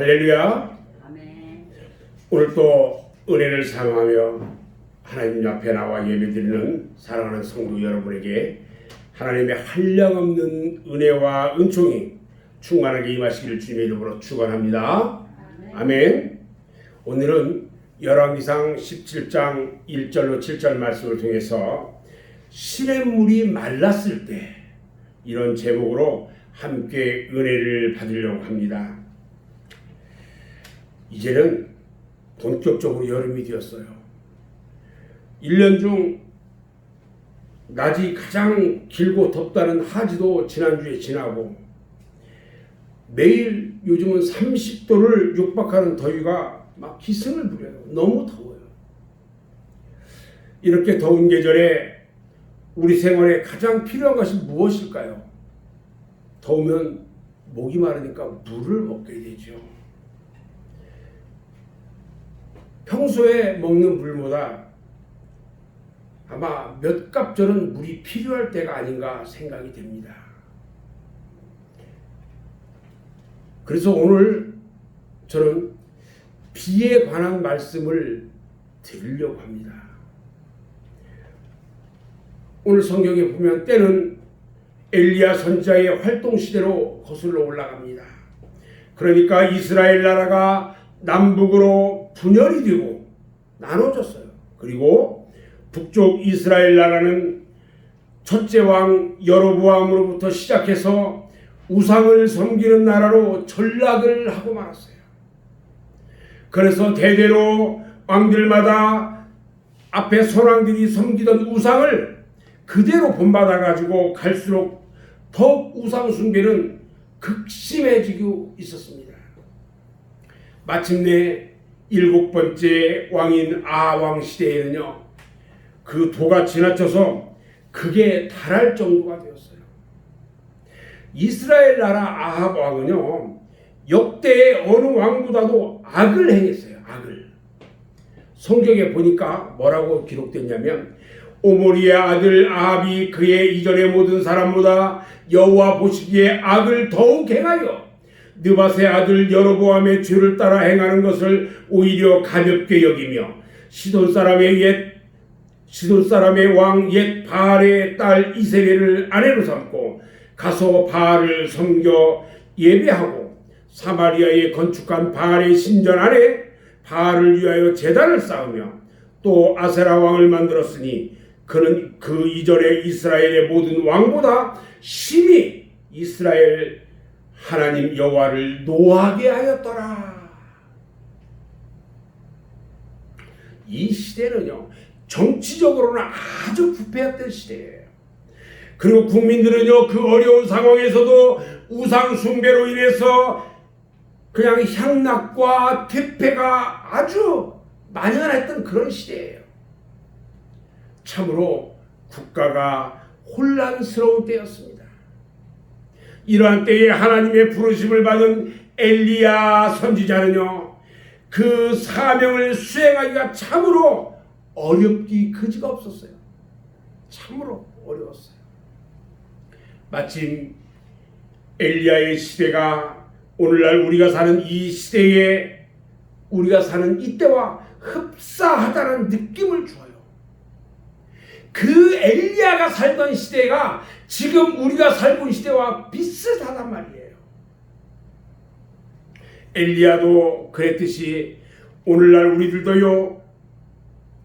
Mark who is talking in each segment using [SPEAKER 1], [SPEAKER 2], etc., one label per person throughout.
[SPEAKER 1] 할렐루야.
[SPEAKER 2] 아멘.
[SPEAKER 1] 오늘 또 은혜를 사모하며 하나님 앞에 나와 예배드리는 사랑하는 성도 여러분에게 하나님의 한량없는 은혜와 은총이 충만하게 임하시기를 주님의 이름으로 축원합니다. 아멘. 오늘은 열왕기상 17장 1절로 7절 말씀을 통해서 시냇물이 말랐을 때 이런 제목으로 함께 은혜를 받으려고 합니다. 이제는 본격적으로 여름이 되었어요. 1년 중 낮이 가장 길고 덥다는 하지도 지난주에 지나고 매일 요즘은 30도를 육박하는 더위가 막 기승을 부려요. 너무 더워요. 이렇게 더운 계절에 우리 생활에 가장 필요한 것이 무엇일까요? 더우면 목이 마르니까 물을 먹게 되죠. 평소에 먹는 물보다 아마 몇 갑절은 물이 필요할 때가 아닌가 생각이 됩니다. 그래서 오늘 저는 비에 관한 말씀을 드리려고 합니다. 오늘 성경에 보면 때는 엘리야 선지자의 활동 시대로 거슬러 올라갑니다. 그러니까 이스라엘 나라가 남북으로 분열이 되고 나눠졌어요. 그리고 북쪽 이스라엘 나라는 첫째 왕 여로보암으로부터 시작해서 우상을 섬기는 나라로 전락을 하고 말았어요. 그래서 대대로 왕들마다 앞에 선왕들이 섬기던 우상을 그대로 본받아가지고 갈수록 더욱 우상 숭배는 극심해지고 있었습니다. 마침내 7번째 왕인 아하왕 시대에는요, 그 도가 지나쳐서 극에 달할 정도가 되었어요. 이스라엘 나라 아합 왕은요, 역대의 어느 왕보다도 악을 행했어요. 악을. 성경에 보니까 뭐라고 기록됐냐면 오므리의 아들 아합이 그의 이전의 모든 사람보다 여호와 보시기에 악을 더욱 행하여 느밧의 아들 여로보암의 죄를 따라 행하는 것을 오히려 가볍게 여기며 시돈 사람의 왕 옛 바알의 딸 이세벨을 아내로 삼고 가서 바알을 섬겨 예배하고 사마리아에 건축한 바알의 신전 안에 바알을 위하여 제단을 쌓으며 또 아세라 왕을 만들었으니 그는 그 이전에 이스라엘의 모든 왕보다 심히 이스라엘 하나님 여호와를 노하게 하였더라. 이 시대는요, 정치적으로는 아주 부패했던 시대예요. 그리고 국민들은요, 그 어려운 상황에서도 우상 숭배로 인해서 그냥 향락과 퇴폐가 아주 만연했던 그런 시대예요. 참으로 국가가 혼란스러운 때였습니다. 이러한 때에 하나님의 부르심을 받은 엘리야 선지자는요, 그 사명을 수행하기가 참으로 어렵기 그지가 없었어요. 참으로 어려웠어요. 마침 엘리야의 시대가 오늘날 우리가 사는 이 시대에 우리가 사는 이때와 흡사하다는 느낌을 줘요. 그 엘리야가 살던 시대가 지금 우리가 살고 있는 시대와 비슷하단 말이에요. 엘리야도 그랬듯이 오늘날 우리들도요,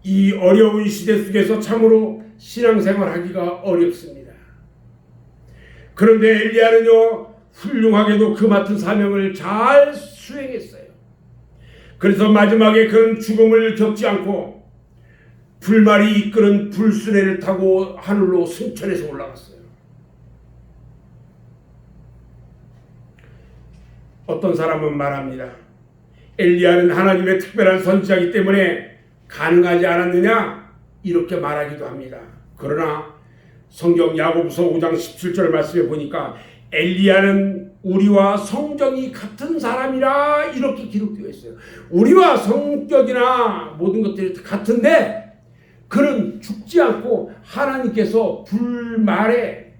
[SPEAKER 1] 이 어려운 시대 속에서 참으로 신앙생활하기가 어렵습니다. 그런데 엘리야는요, 훌륭하게도 그 맡은 사명을 잘 수행했어요. 그래서 마지막에 그는 죽음을 겪지 않고 불말이 이끄는 불수레를 타고 하늘로 승천해서 올라갔어요. 어떤 사람은 말합니다. 엘리야는 하나님의 특별한 선지자이기 때문에 가능하지 않았느냐? 이렇게 말하기도 합니다. 그러나 성경 야고보서 5장 17절 말씀에 보니까 엘리야는 우리와 성정이 같은 사람이라 이렇게 기록되어 있어요. 우리와 성격이나 모든 것들이 같은데 그는 죽지 않고 하나님께서 불말에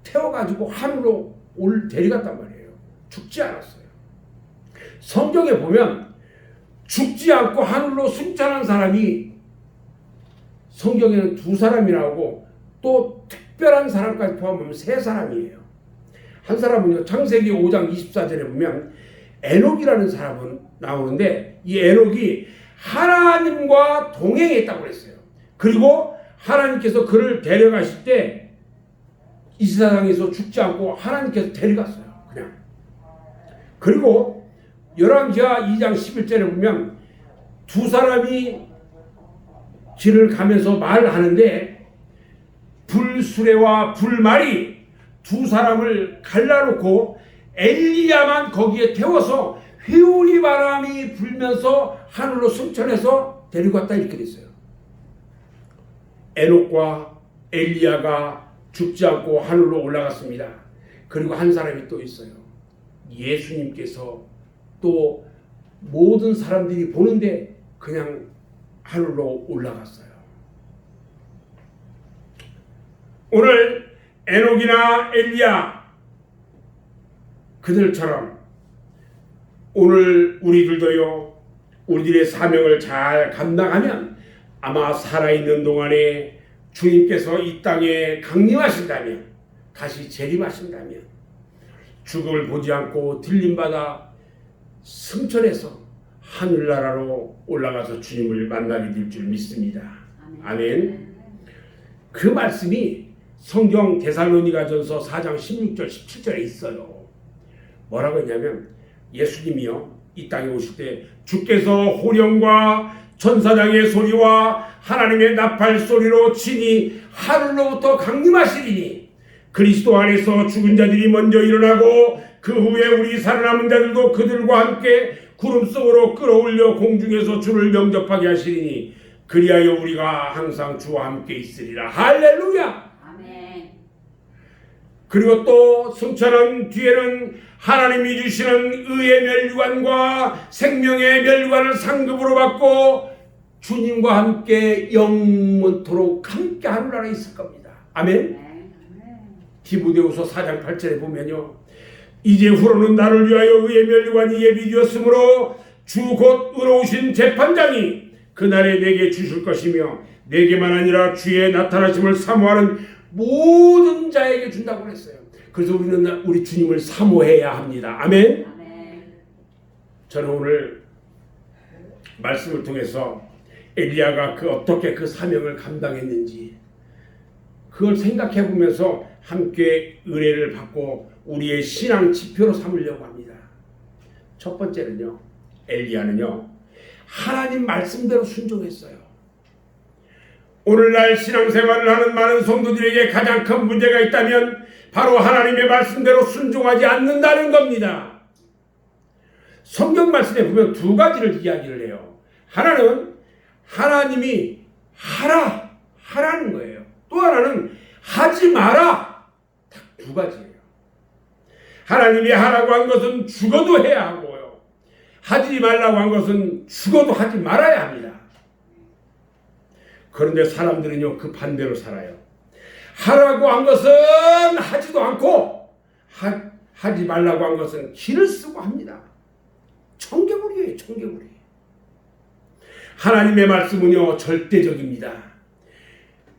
[SPEAKER 1] 태워가지고 하늘로 데려갔단 말이에요. 죽지 않았어요. 성경에 보면 죽지 않고 하늘로 승천한 사람이 성경에는 2사람이라고, 또 특별한 사람까지 포함하면 3사람이에요. 한 사람은요, 창세기 5장 24절에 보면 에녹이라는 사람은 나오는데, 이 에녹이 하나님과 동행했다고 그랬어요. 그리고 하나님께서 그를 데려가실 때 이 세상에서 죽지 않고 하나님께서 데려갔어요. 그냥. 그리고 열왕기하 2장 11절에 보면 2사람이 길을 가면서 말을 하는데, 불수레와 불말이 2사람을 갈라놓고 엘리야만 거기에 태워서 회오리 바람이 불면서 하늘로 승천해서 데리고 갔다, 이렇게 됐어요. 에녹과 엘리야가 죽지 않고 하늘로 올라갔습니다. 그리고 한 사람이 또 있어요. 예수님께서 또 모든 사람들이 보는데 그냥 하늘로 올라갔어요. 오늘 에녹이나 엘리야 그들처럼 오늘 우리들도요, 우리들의 사명을 잘 감당하면 아마 살아있는 동안에 주님께서 이 땅에 강림하신다면, 다시 재림하신다면 죽음을 보지 않고 들림받아 승천해서 하늘나라로 올라가서 주님을 만나게 될 줄 믿습니다. 아멘. 그 말씀이 성경 데살로니가전서 4장 16절 17절에 있어요. 뭐라고 했냐면, 예수님이요, 이 땅에 오실 때 주께서 호령과 천사장의 소리와 하나님의 나팔 소리로 친히 하늘로부터 강림하시리니 그리스도 안에서 죽은 자들이 먼저 일어나고 그 후에 우리 살아남은 자들도 그들과 함께 구름 속으로 끌어올려 공중에서 주를 영접하게 하시리니 그리하여 우리가 항상 주와 함께 있으리라. 할렐루야. 아멘. 그리고 또 승천한 뒤에는 하나님이 주시는 의의 멸류관과 생명의 멸류관을 상급으로 받고 주님과 함께 영원토록 함께 하늘나라에 있을 겁니다. 아멘. 디모데후서 4장 8절에 보면요, 이제 후로는 나를 위하여 의의 멸류관이 예비되었으므로 주 곧 의로우신 재판장이 그날에 내게 주실 것이며 내게만 아니라 주의 나타나심을 사모하는 모든 자에게 준다고 했어요. 그래서 우리는 우리 주님을 사모해야 합니다. 아멘. 저는 오늘 말씀을 통해서 엘리야가 어떻게 그 사명을 감당했는지 그걸 생각해 보면서 함께 은혜를 받고 우리의 신앙 지표로 삼으려고 합니다. 첫 번째는요, 엘리야는요, 하나님 말씀대로 순종했어요. 오늘날 신앙생활을 하는 많은 성도들에게 가장 큰 문제가 있다면 바로 하나님의 말씀대로 순종하지 않는다는 겁니다. 성경 말씀에 보면 2가지를 이야기를 해요. 하나는 하나님이 하라는 거예요. 또 하나는 하지 마라. 딱 2가지예요. 하나님이 하라고 한 것은 죽어도 해야 하고요, 하지 말라고 한 것은 죽어도 하지 말아야 합니다. 그런데 사람들은요, 그 반대로 살아요. 하라고 한 것은 하지도 않고 하지 말라고 한 것은 길을 쓰고 합니다. 청개구리예요, 청개구리. 하나님의 말씀은요, 절대적입니다.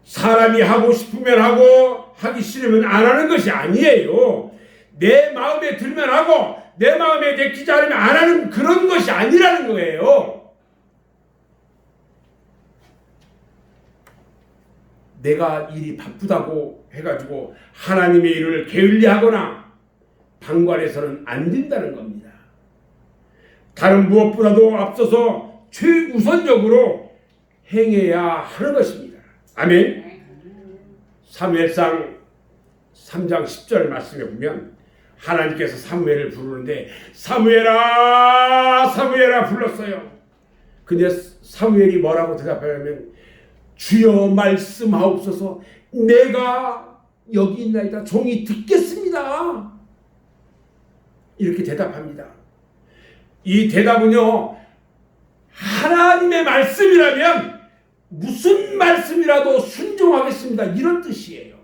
[SPEAKER 1] 사람이 하고 싶으면 하고 하기 싫으면 안 하는 것이 아니에요. 내 마음에 들면 하고 내 마음에 내키지 않으면 안 하는 그런 것이 아니라는 거예요. 내가 일이 바쁘다고 해가지고 하나님의 일을 게을리하거나 방관해서는 안 된다는 겁니다. 다른 무엇보다도 앞서서 최우선적으로 행해야 하는 것입니다. 아멘. 사무엘상 3장 10절 말씀에 보면 하나님께서 사무엘을 부르는데 사무엘아 사무엘아 불렀어요. 근데 사무엘이 뭐라고 대답하냐면 주여 말씀하옵소서, 내가 여기 있나이다, 종이 듣겠습니다. 이렇게 대답합니다. 이 대답은요, 하나님의 말씀이라면 무슨 말씀이라도 순종하겠습니다, 이런 뜻이에요.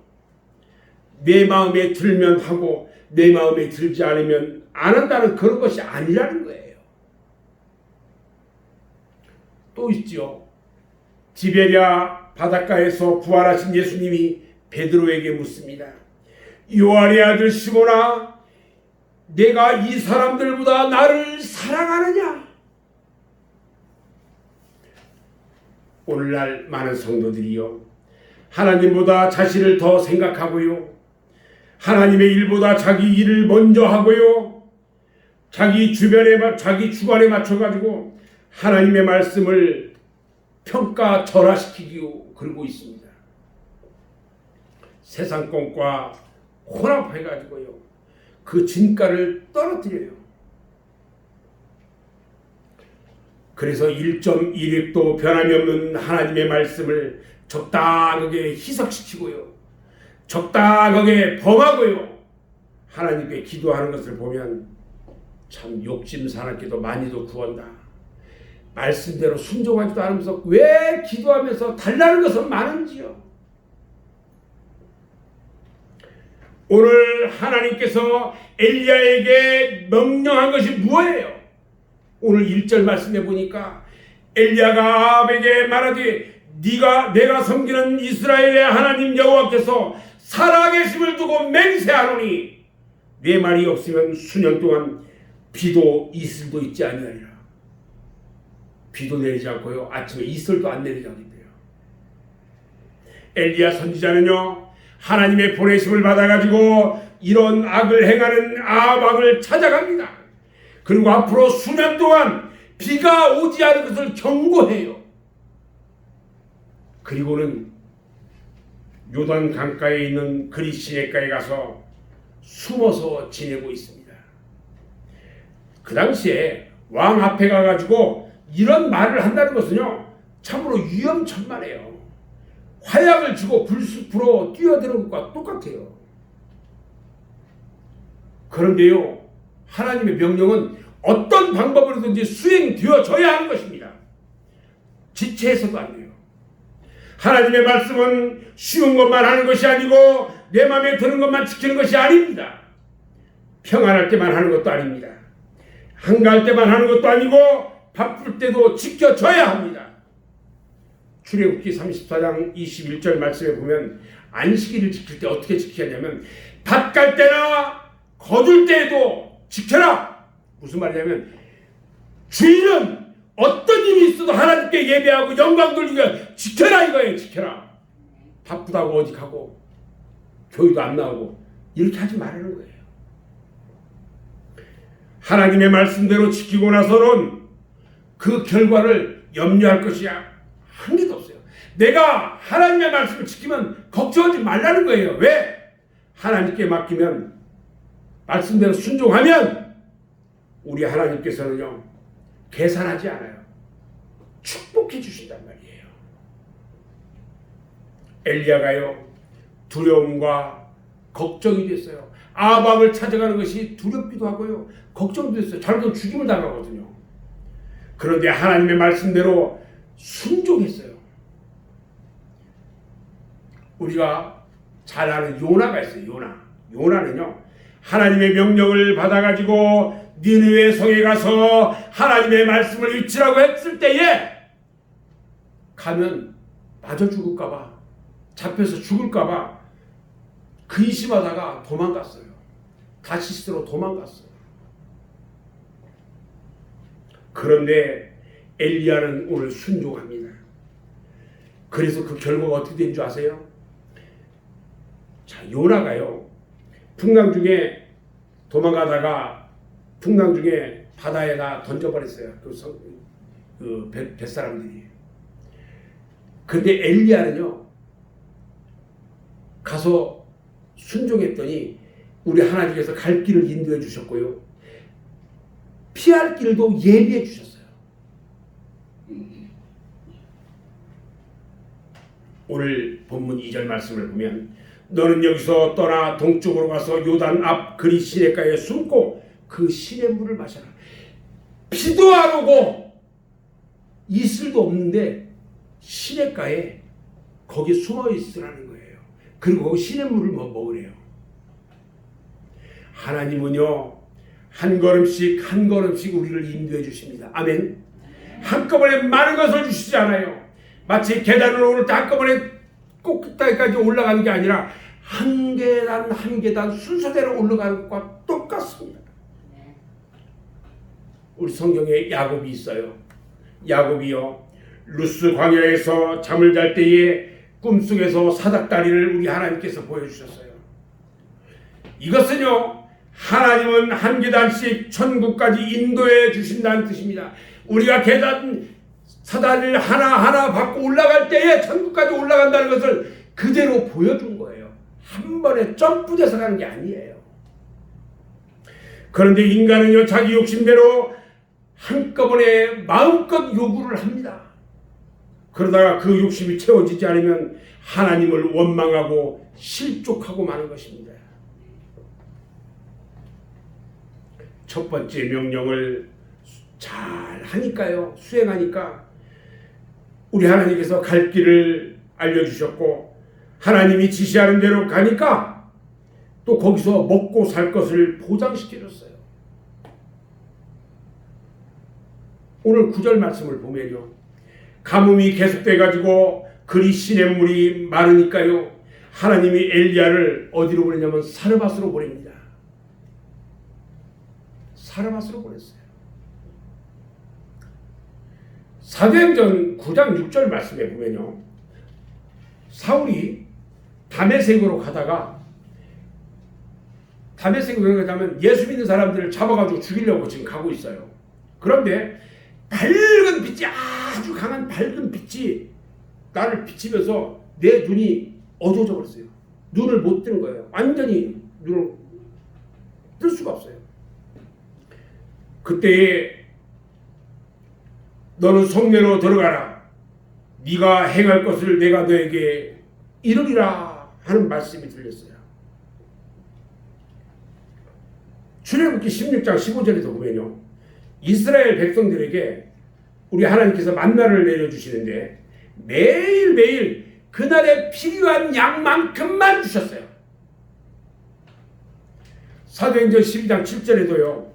[SPEAKER 1] 내 마음에 들면 하고 내 마음에 들지 않으면 안 한다는 그런 것이 아니라는 거예요. 또 있지요. 디베랴 바닷가에서 부활하신 예수님이 베드로에게 묻습니다. 요한의 아들 시몬아, 내가 이 사람들보다 나를 사랑하느냐? 오늘날 많은 성도들이요, 하나님보다 자신을 더 생각하고요, 하나님의 일보다 자기 일을 먼저 하고요, 자기 주관에 맞춰가지고 하나님의 말씀을 평가절하시키고 그러고 있습니다. 세상 것과 혼합해가지고요, 그 진가를 떨어뜨려요. 그래서 1.1획도 변함이 없는 하나님의 말씀을 적당하게 희석시키고요, 적당하게 범하고요, 하나님께 기도하는 것을 보면 참 욕심 사납게도 많이도 구한다. 말씀대로 순종하지도 않으면서 왜 기도하면서 달라는 것은 많은지요. 오늘 하나님께서 엘리야에게 명령한 것이 무엇이에요? 오늘 1절 말씀해 보니까 엘리야가 아합에게 말하되 내가 섬기는 이스라엘의 하나님 여호와께서 살아계심을 두고 맹세하노니 내 말이 없으면 수년 동안 비도 이슬도 있지 아니하리라. 비도 내리지 않고요, 아침에 이슬도 안 내리지 않는데요. 엘리야 선지자는요, 하나님의 보내심을 받아가지고 이런 악을 행하는 아합 왕을 찾아갑니다. 그리고 앞으로 수년 동안 비가 오지 않을 것을 경고해요. 그리고는 요단 강가에 있는 그리 시내가에 가서 숨어서 지내고 있습니다. 그 당시에 왕 앞에 가가지고 이런 말을 한다는 것은요, 참으로 위험천만해요. 화약을 쥐고 불숲으로 뛰어드는 것과 똑같아요. 그런데요, 하나님의 명령은 어떤 방법으로든지 수행되어져야 하는 것입니다. 지체해서도 안 돼요. 하나님의 말씀은 쉬운 것만 하는 것이 아니고 내 마음에 드는 것만 지키는 것이 아닙니다. 평안할 때만 하는 것도 아닙니다. 한가할 때만 하는 것도 아니고 바쁠 때도 지켜져야 합니다. 출애굽기 34장 21절 말씀에 보면 안식일을 지킬 때 어떻게 지켜야 하냐면 밭 갈 때나 거둘 때에도 지켜라. 무슨 말이냐면 주일은 어떤 일이 있어도 하나님께 예배하고 영광 돌리고 지켜라 이거예요. 지켜라. 바쁘다고 어디 가고 교회도 안 나오고 이렇게 하지 말라는 거예요. 하나님의 말씀대로 지키고 나서는 그 결과를 염려할 것이 한 개도 없어요. 내가 하나님의 말씀을 지키면 걱정하지 말라는 거예요. 왜? 하나님께 맡기면, 말씀대로 순종하면 우리 하나님께서는요, 계산하지 않아요. 축복해 주신단 말이에요. 엘리야가요, 두려움과 걱정이 됐어요. 아합을 찾아가는 것이 두렵기도 하고요, 걱정도 됐어요. 잘못하면 죽임을 당하거든요. 그런데 하나님의 말씀대로 순종했어요. 우리가 잘 아는 요나가 있어요. 요나는요, 하나님의 명령을 받아가지고 니느웨 성에 가서 하나님의 말씀을 외치라고 했을 때에 가면 맞아 죽을까봐, 잡혀서 죽을까봐 근심하다가 도망갔어요. 다시스로 도망갔어요. 그런데 엘리야는 오늘 순종합니다. 그래서 그 결과가 어떻게 된 줄 아세요? 자, 요나가요, 풍랑 중에 도망가다가 풍랑 중에 바다에다 던져버렸어요. 그 뱃사람들이. 근데 엘리야는요, 가서 순종했더니 우리 하나님께서 갈 길을 인도해 주셨고요, 피할 길도 예비해 주셨어요. 오늘 본문 2절 말씀을 보면 너는 여기서 떠나 동쪽으로 가서 요단 앞 그리 시내가에 숨고 그 시냇물을 마셔라. 비도 안 오고 이슬도 없는데 시냇가에 거기 숨어 있으라는 거예요. 그리고 거기 시냇물을 먹으래요. 하나님은요, 한 걸음씩 한 걸음씩 우리를 인도해 주십니다. 아멘. 한꺼번에 많은 것을 주시지 않아요. 마치 계단을 오를 때 한꺼번에 꼭대기까지 올라가는 게 아니라 한 계단 한 계단 순서대로 올라가는 것과 똑같습니다. 우리 성경에 야곱이 있어요. 야곱이요, 루스 광야에서 잠을 잘 때에 꿈속에서 사닥다리를 우리 하나님께서 보여주셨어요. 이것은요, 하나님은 한 계단씩 천국까지 인도해 주신다는 뜻입니다. 우리가 계단 사다리를 하나하나 받고 올라갈 때에 천국까지 올라간다는 것을 그대로 보여준 거예요. 한 번에 점프돼서 가는 게 아니에요. 그런데 인간은요, 자기 욕심대로 한꺼번에 마음껏 요구를 합니다. 그러다가 그 욕심이 채워지지 않으면 하나님을 원망하고 실족하고 마는 것입니다. 첫 번째 명령을 잘 하니까요, 수행하니까 우리 하나님께서 갈 길을 알려주셨고, 하나님이 지시하는 대로 가니까 또 거기서 먹고 살 것을 보장시켜줬어요. 오늘 9절 말씀을 보면요, 가뭄이 계속돼가지고 그리 시냇물이 많으니까요, 하나님이 엘리야를 어디로 보내냐면 사르밧으로 보냅니다. 사르밧으로 보냈어요. 사도행전 9장 6절 말씀에 보면요, 사울이 다메섹으로 가다가, 다메섹으로 가자면 예수 믿는 사람들을 잡아가지고 죽이려고 지금 가고 있어요. 그런데 밝은 빛이, 아주 강한 밝은 빛이 나를 비치면서 내 눈이 어두워져 버렸어요. 눈을 못 뜨는 거예요. 완전히 눈을 뜰 수가 없어요. 그때에 너는 성내로 들어가라. 네가 행할 것을 내가 너에게 이르리라 하는 말씀이 들렸어요. 출애굽기 16장 15절에도 보면요, 이스라엘 백성들에게 우리 하나님께서 만나를 내려주시는데 매일매일 그날에 필요한 양만큼만 주셨어요. 사도행전 12장 7절에도요,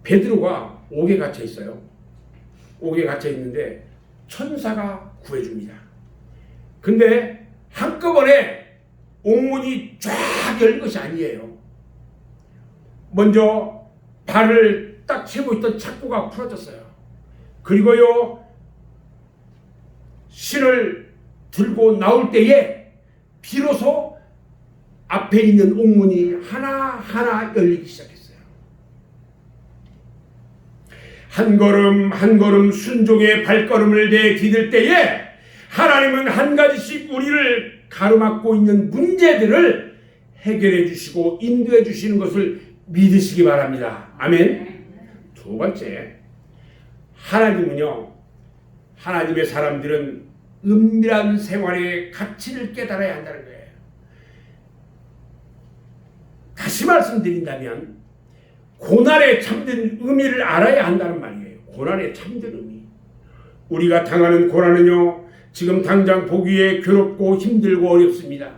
[SPEAKER 1] 베드로가 옥에 갇혀 있어요. 옥에 갇혀 있는데 천사가 구해줍니다. 근데 한꺼번에 옥문이 쫙 열린 것이 아니에요. 먼저 발을 딱 채고 있던 착고가 풀어졌어요. 그리고요, 신을 들고 나올 때에 비로소 앞에 있는 옥문이 하나하나 열리기 시작했어요. 한 걸음 한 걸음 순종의 발걸음을 내디딜 때에 하나님은 한 가지씩 우리를 가로막고 있는 문제들을 해결해 주시고 인도해 주시는 것을 믿으시기 바랍니다. 아멘. 두 번째, 하나님은요, 하나님의 사람들은 은밀한 생활의 가치를 깨달아야 한다는 거예요. 다시 말씀드린다면 고난의 참된 의미를 알아야 한다는 말이에요. 고난의 참된 의미. 우리가 당하는 고난은요, 지금 당장 보기에 괴롭고 힘들고 어렵습니다.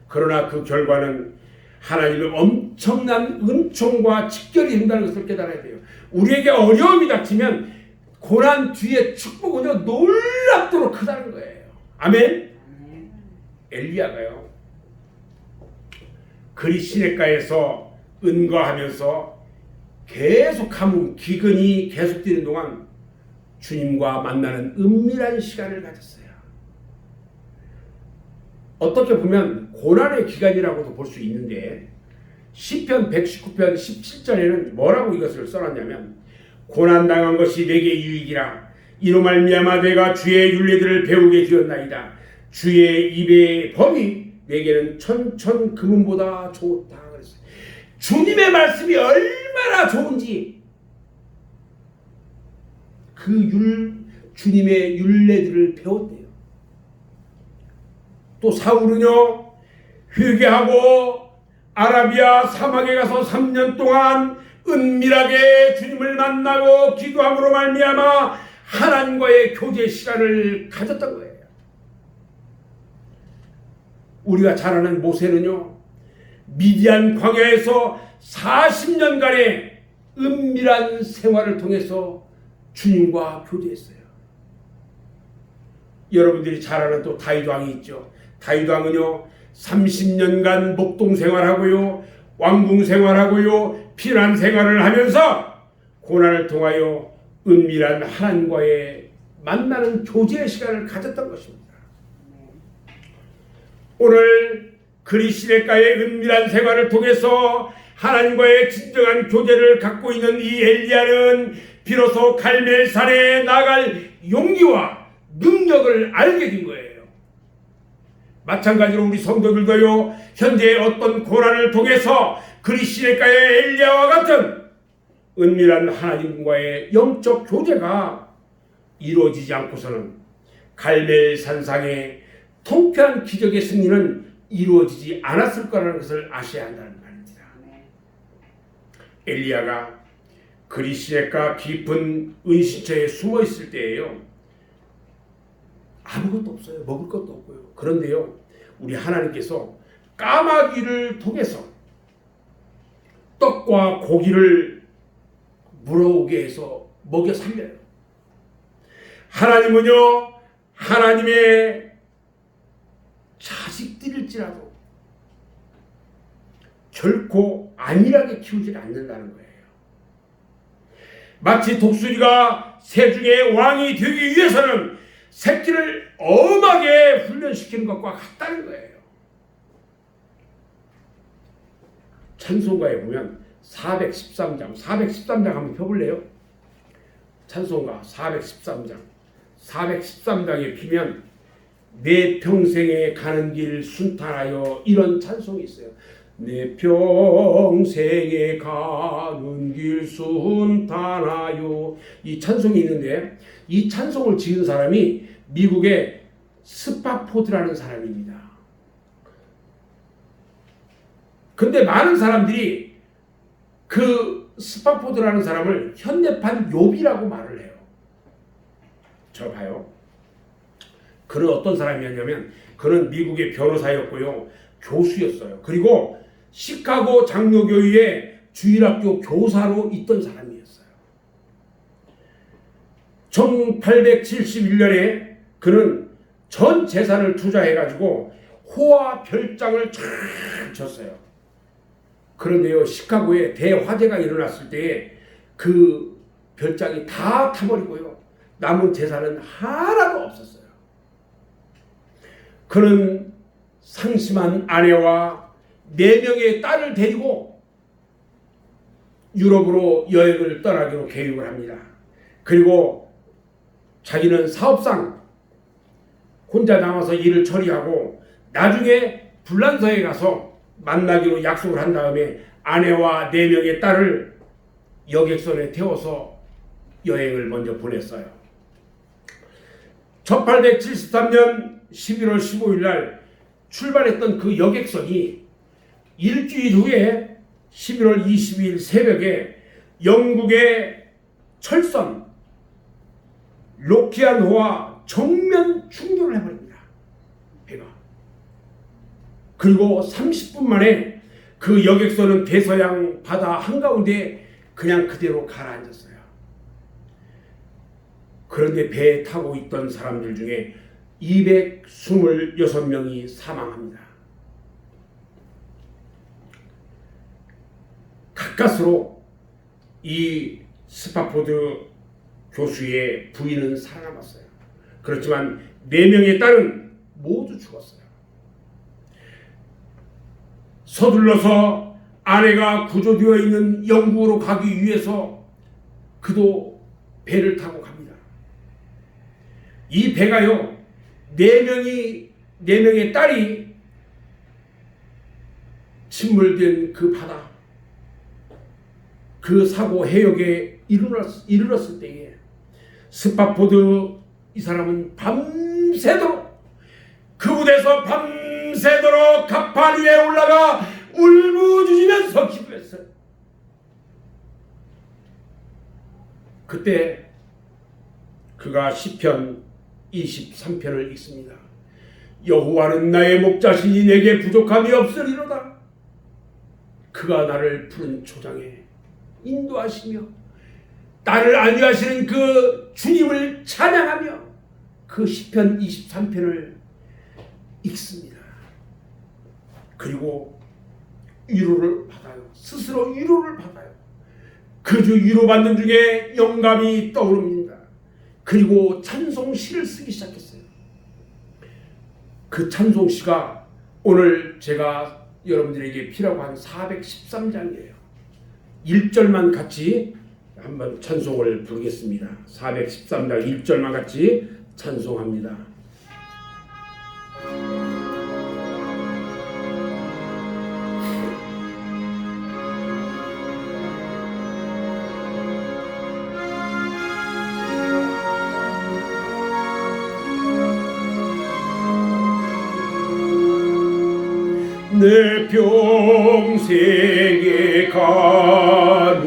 [SPEAKER 1] 그러나 그 결과는 하나님의 엄청난 은총과 직결이 된다는 것을 깨달아야 돼요. 우리에게 어려움이 닥치면 고난 뒤에 축복은요, 놀랍도록 크다는 거예요. 아멘. 엘리야가요, 그리 시냇가에서 은거하면서 계속 가뭄, 기근이 계속되는 동안 주님과 만나는 은밀한 시간을 가졌어요. 어떻게 보면 고난의 기간이라고도 볼 수 있는데, 시편 119편 17절에는 뭐라고 이것을 써놨냐면, 고난당한 것이 내게 유익이라. 이로 말미암아 내가 주의 율례들을 배우게 되었나이다. 주의 입의 법이 내게는 천천 금은보다 좋다. 그랬어요. 주님의 말씀이 얼마나 좋은지, 주님의 율례들을 배웠대요. 또 사울은요, 회개하고 아라비아 사막에 가서 3년 동안 은밀하게 주님을 만나고 기도함으로 말미암아 하나님과의 교제 시간을 가졌던 거예요. 우리가 잘 아는 모세는요, 미디안 광야에서 40년간의 은밀한 생활을 통해서 주님과 교제했어요. 여러분들이 잘 아는 또 다윗 왕이 있죠. 다윗 왕은요 30년간 목동 생활하고요 왕궁 생활하고요 피난 생활을 하면서 고난을 통하여 은밀한 하나님과의 만나는 교제의 시간을 가졌던 것입니다. 오늘 그리시네가의 은밀한 생활을 통해서 하나님과의 진정한 교제를 갖고 있는 이 엘리야는 비로소 갈멜산에 나갈 용기와 능력을 알게 된 거예요. 마찬가지로 우리 성도들도요 현재 어떤 고난을 통해서 그리시네가의 엘리야와 같은 은밀한 하나님과의 영적 교제가 이루어지지 않고서는 갈멜산상의 통쾌한 기적의 승리는 이루어지지 않았을 거라는 것을 아셔야 한다는 말입니다. 엘리야가 그리시네가 깊은 은신처에 숨어 있을 때예요. 아무것도 없어요. 먹을 것도 없고요. 그런데요, 우리 하나님께서 까마귀를 통해서 떡과 고기를 물어오게 해서 먹여 살려요. 하나님은요, 하나님의 자식들일지라도 결코 안일하게 키우지 않는다는 거예요. 마치 독수리가 새중의 왕이 되기 위해서는 새끼를 엄하게 훈련시키는 것과 같다는 거예요. 찬송가에 보면 413장 한번 펴볼래요? 찬송가 413장에 피면 내 평생에 가는 길 순탄하여 이런 찬송이 있어요. 내 평생에 가는 길 순탄하여 이 찬송이 있는데 이 찬송을 지은 사람이 미국의 스파포드라는 사람입니다. 근데 많은 사람들이 그 스파포드라는 사람을 현대판 욥이라고 말을 해요. 저 봐요. 그는 어떤 사람이었냐면 그는 미국의 변호사였고요. 교수였어요. 그리고 시카고 장로교회의 주일학교 교사로 있던 사람이었어요. 1871년에 그는 전 재산을 투자해가지고 호화 별장을 쫙 쳤어요. 그런데요, 시카고에 대화재가 일어났을 때에 그 별장이 다 타버리고요. 남은 재산은 하나도 없었어요. 그는 상심한 아내와 4명의 딸을 데리고 유럽으로 여행을 떠나기로 계획을 합니다. 그리고 자기는 사업상 혼자 남아서 일을 처리하고 나중에 불란서에 가서 만나기로 약속을 한 다음에 아내와 4명의 딸을 여객선에 태워서 여행을 먼저 보냈어요. 1873년 11월 15일 날 출발했던 그 여객선이 일주일 후에 11월 22일 새벽에 영국의 철선 로키안호와 정면 충돌을 해버립니다. 배가. 그리고 30분 만에 그 여객선은 대서양 바다 한가운데 그냥 그대로 가라앉았어요. 그런데 배에 타고 있던 사람들 중에 226명이 사망합니다. 가까스로 이 스파포드 교수의 부인은 살아남았어요. 그렇지만 4명의 딸은 모두 죽었어요. 서둘러서 아내가 구조되어 있는 영국으로 가기 위해서 그도 배를 타고 갑니다. 이 배가요, 4명의 딸이 침몰된 그 바다, 그 사고 해역에 이르렀을 때에 스파포드 이 사람은 밤새도록 그곳에서 밤새도록 갑판 위에 올라가 울부짖으면서 기도했어요. 그때 그가 시편 23편을 읽습니다. 여호와는 나의 목자시니 내게 부족함이 없으리로다. 그가 나를 푸른 초장에 인도하시며 나를 안위하시는 그 주님을 찬양하며 그 시편 23편을 읽습니다. 그리고 위로를 받아요. 스스로 위로를 받아요. 그 주 위로받는 중에 영감이 떠오릅니다. 그리고 찬송시를 쓰기 시작했어요. 그 찬송시가 오늘 제가 여러분들에게 필요하고 한 413장이에요. 1절만 같이 한번 찬송을 부르겠습니다. 413장 1절만 같이 찬송합니다. 내 평생에 가는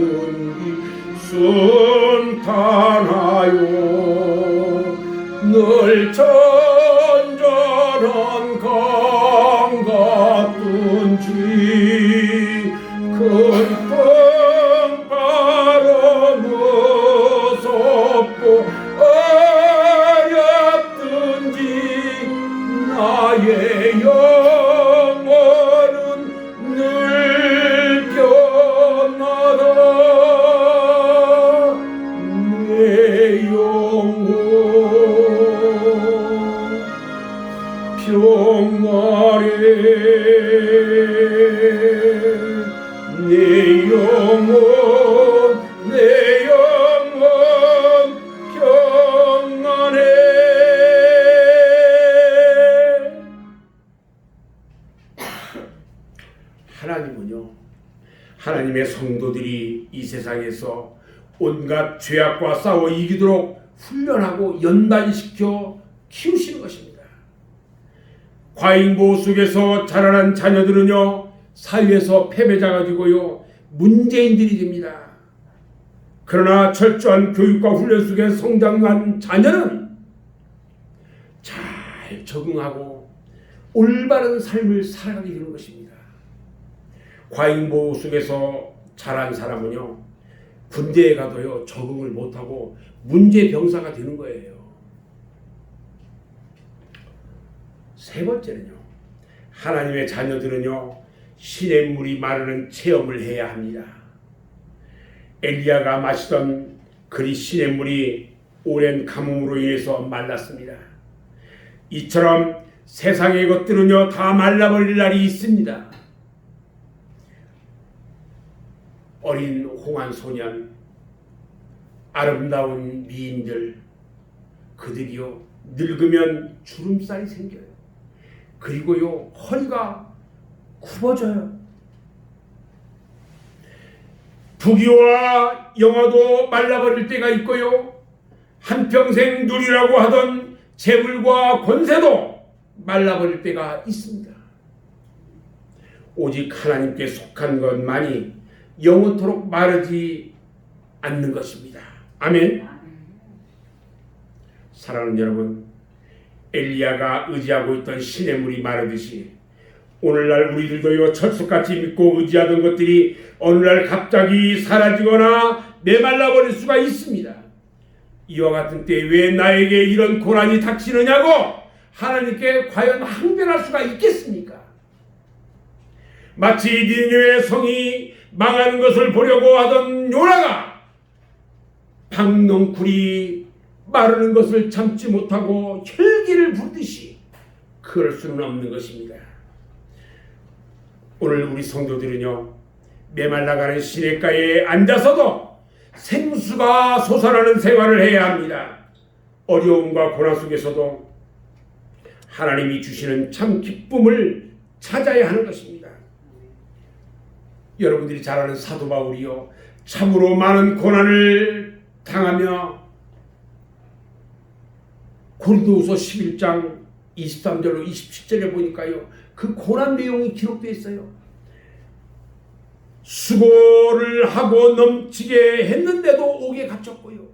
[SPEAKER 1] 길 순탄하여 늘 전전한 강 같은지 큰 바람 무섭고 어렵든지 나의 내 영혼 평안해. 하나님은요, 하나님의 성도들이 이 세상에서 온갖 죄악과 싸워 이기도록 훈련하고 연단시켜 키우시는 것입니다. 과잉보호 속에서 자라난 자녀들은요, 사회에서 패배자가 되고요, 문재인들이 됩니다. 그러나 철저한 교육과 훈련 속에 성장한 자녀는 잘 적응하고 올바른 삶을 살아가게 되는 것입니다. 과잉보호 속에서 자란 사람은요, 군대에 가도요, 적응을 못하고 문제병사가 되는 거예요. 세 번째는요, 하나님의 자녀들은요, 시냇물이 마르는 체험을 해야 합니다. 엘리야가 마시던 그리 시냇물이 오랜 가뭄으로 인해서 말랐습니다. 이처럼 세상의 것들은요, 다 말라버릴 날이 있습니다. 어린 홍한 소년, 아름다운 미인들, 그들이요, 늙으면 주름살이 생겨요. 그리고요, 허리가 굽어져요. 부귀와 영화도 말라버릴 때가 있고요, 한평생 누리라고 하던 재물과 권세도 말라버릴 때가 있습니다. 오직 하나님께 속한 것만이 영원토록 마르지 않는 것입니다. 아멘. 사랑하는 여러분, 엘리야가 의지하고 있던 시냇물이 마르듯이 오늘날 우리들도요, 철석같이 믿고 의지하던 것들이 어느 날 갑자기 사라지거나 메말라버릴 수가 있습니다. 이와 같은 때 왜 나에게 이런 고난이 닥치느냐고 하나님께 과연 항변할 수가 있겠습니까? 마치 니느웨 성이 망하는 것을 보려고 하던 요나가 박넝쿨이 마르는 것을 참지 못하고 혈기를 붓듯이 그럴 수는 없는 것입니다. 오늘 우리 성도들은요, 메말라가는 시냇가에 앉아서도 생수가 솟아나는 생활을 해야 합니다. 어려움과 고난 속에서도 하나님이 주시는 참 기쁨을 찾아야 하는 것입니다. 여러분들이 잘 아는 사도 바울이요, 참으로 많은 고난을 당하며 고린도후서 11장 23절로 27절에 보니까요, 그 고난 내용이 기록되어 있어요. 수고를 하고 넘치게 했는데도 옥에 갇혔고요,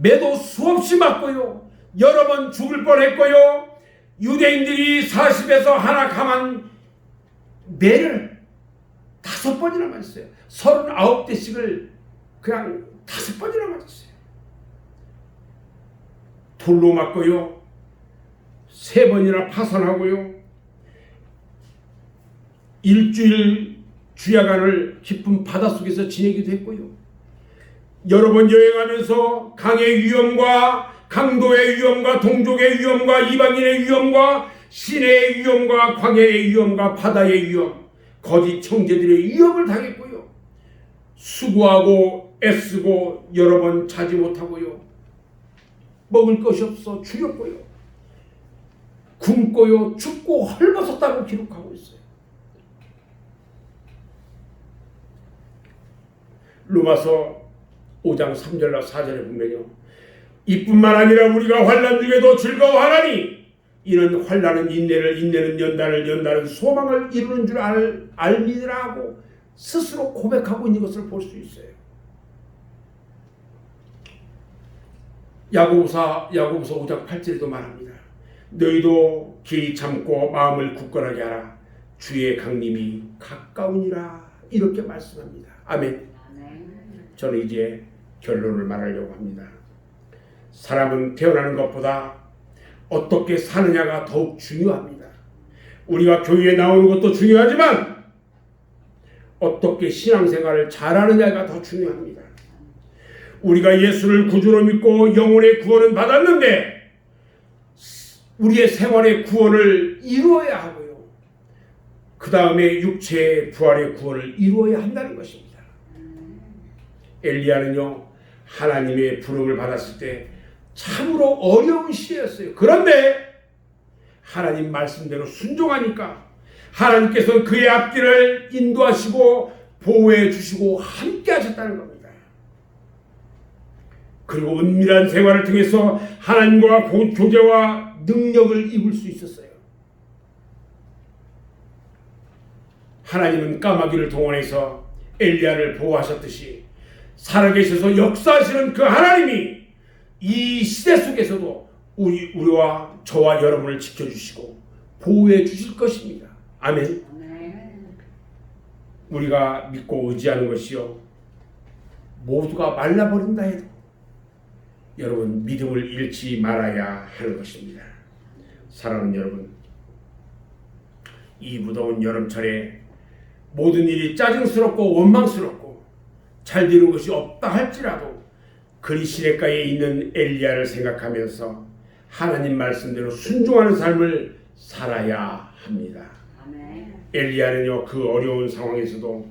[SPEAKER 1] 매도 수없이 맞고요, 여러 번 죽을 뻔했고요, 유대인들이 40에서 하나 감한 매를 5번이나 맞았어요. 39대씩을 그냥 5번이나 맞았어요. 돌로 맞고요. 3번이나 파산하고요. 일주일 주야간을 깊은 바닷속에서 지내기도 했고요. 여러 번 여행하면서 강의 위험과 강도의 위험과 동족의 위험과 이방인의 위험과 시내의 위험과 광야의 위험과 바다의 위험, 거짓 형제들의 위험을 당했고요. 수고하고 애쓰고 여러 번 자지 못하고요. 먹을 것이 없어 죽였고요. 굶고요. 죽고 헐벗었다고 기록하고 있어요. 로마서 5장 3절과 4절에 보면요. 이뿐만 아니라 우리가 환난 중에도 즐거워하나니 이는 환난은 인내를, 인내는 연단을, 연단은 소망을 이루는 줄 알미라 하고 스스로 고백하고 있는 것을 볼 수 있어요. 야고보서 5장 8절에도 말합니다. 너희도 길이 참고 마음을 굳건하게 하라. 주의 강림이 가까우니라. 이렇게 말씀합니다. 아멘. 저는 이제 결론을 말하려고 합니다. 사람은 태어나는 것보다 어떻게 사느냐가 더욱 중요합니다. 우리가 교회에 나오는 것도 중요하지만 어떻게 신앙생활을 잘하느냐가 더 중요합니다. 우리가 예수를 구주로 믿고 영혼의 구원은 받았는데 우리의 생활의 구원을 이루어야 하고요. 그 다음에 육체의 부활의 구원을 이루어야 한다는 것입니다. 엘리야는요, 하나님의 부름을 받았을 때 참으로 어려운 시대였어요. 그런데 하나님 말씀대로 순종하니까 하나님께서 그의 앞길을 인도하시고 보호해 주시고 함께 하셨다는 겁니다. 그리고 은밀한 생활을 통해서 하나님과 교제와 능력을 입을 수 있었어요. 하나님은 까마귀를 동원해서 엘리야를 보호하셨듯이 살아계셔서 역사하시는 그 하나님이 이 시대 속에서도 우리와 저와 여러분을 지켜주시고 보호해 주실 것입니다. 아멘. 우리가 믿고 의지하는 것이요, 모두가 말라버린다 해도 여러분 믿음을 잃지 말아야 하는 것입니다. 사랑하는 여러분, 이 무더운 여름철에 모든 일이 짜증스럽고 원망스럽고 잘 되는 것이 없다 할지라도 그리 시냇가에 있는 엘리야를 생각하면서 하나님 말씀대로 순종하는 삶을 살아야 합니다. 아멘. 엘리야는요, 그 어려운 상황에서도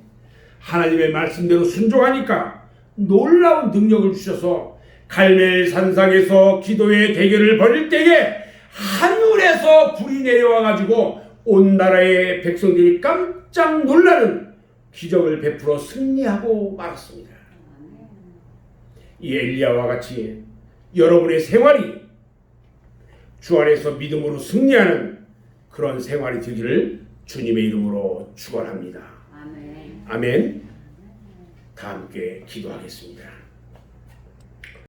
[SPEAKER 1] 하나님의 말씀대로 순종하니까 놀라운 능력을 주셔서 갈멜 산상에서 기도의 대결을 벌일 때에 하늘에서 불이 내려와 가지고 온 나라의 백성들이 깜짝 놀라는 기적을 베풀어 승리하고 말았습니다. 이 엘리야와 같이 여러분의 생활이 주 안에서 믿음으로 승리하는 그런 생활이 되기를 주님의 이름으로 축원합니다. 아멘. 아멘. 다 함께 기도하겠습니다.